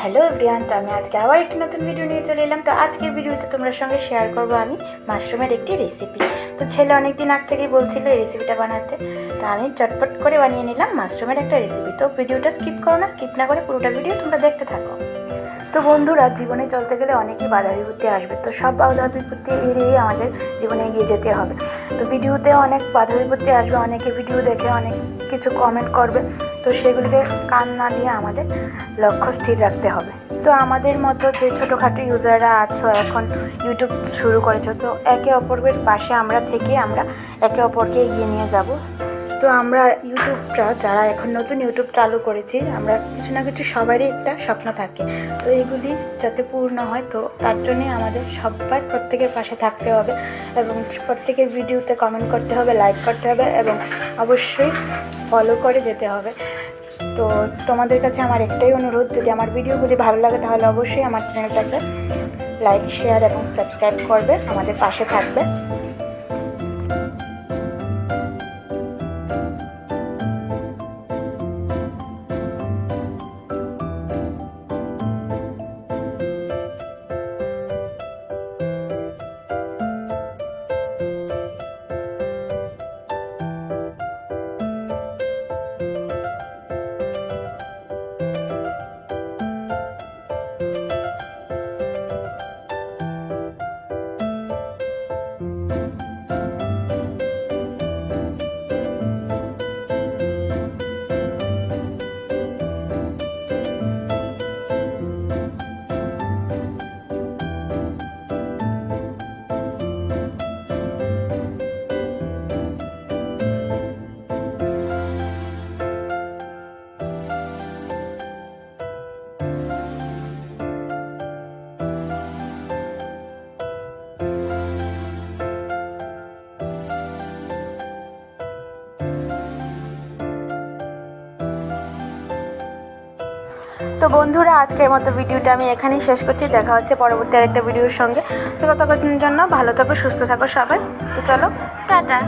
Hello everyone, তো আমি আজকে আবার একটি নতুন ভিডিও নিয়ে চলে এলাম। তো আজকের ভিডিওতে তোমার সঙ্গে শেয়ার করব আমি মাশরুমের একটি রেসিপি। তো ছেলে অনেক দিন আগ থেকেই বলছিল এই রেসিপিটা বানাতে, তো আমি চটপট করে বানিয়ে নিলাম মাশরুমের একটা রেসিপি। তো ভিডিওটা স্কিপ করো না, স্কিপ না করে পুরোটা ভিডিও তোমরা দেখতে থাকো। তো বন্ধুরা, জীবনে চলতে গেলে অনেকই বাধা বিপত্তি আসবে, তো সব বাধা বিপত্তি এড়িয়ে আমাদের জীবনে এগিয়ে যেতে হবে। তো ভিডিওতে অনেক বাধা বিপত্তি আসবে, অনেকে ভিডিও দেখে অনেক কিছু কমেন্ট করবে, তো সেগুলিকে কান না দিয়ে আমাদের লক্ষ্য স্থির রাখতে হবে। তো আমাদের মতো যে ছোটোখাটো ইউজাররা আছো, এখন ইউটিউব শুরু করেছো, তো একে অপরের পাশে আমরা একে অপরকে এগিয়ে নিয়ে যাব। তো আমরা ইউটিউবটা যারা এখন নতুন ইউটিউব চালু করেছি, আমরা কিছু না কিছু সবারই একটা স্বপ্ন থাকে, তো এগুলি যাতে পূর্ণ হয়, তো তার জন্যে আমাদের সবার প্রত্যেকের পাশে থাকতে হবে এবং প্রত্যেকের ভিডিওতে কমেন্ট করতে হবে, লাইক করতে হবে এবং অবশ্যই ফলো করে যেতে হবে। তো তোমাদের কাছে আমার একটাই অনুরোধ, যদি আমার ভিডিওগুলি ভালো লাগে তাহলে অবশ্যই আমার চ্যানেলটাকে লাইক, শেয়ার এবং সাবস্ক্রাইব করবে, আমাদের পাশে থাকবে। তো বন্ধুরা, আজকের মতো ভিডিওটা আমি এখানেই শেষ করছি। দেখা হচ্ছে পরবর্তী আরেকটা ভিডিওর সঙ্গে। তো ততক্ষণের জন্য ভালো থাকো, সুস্থ থাকো সবাই। তো চলো, টাটা।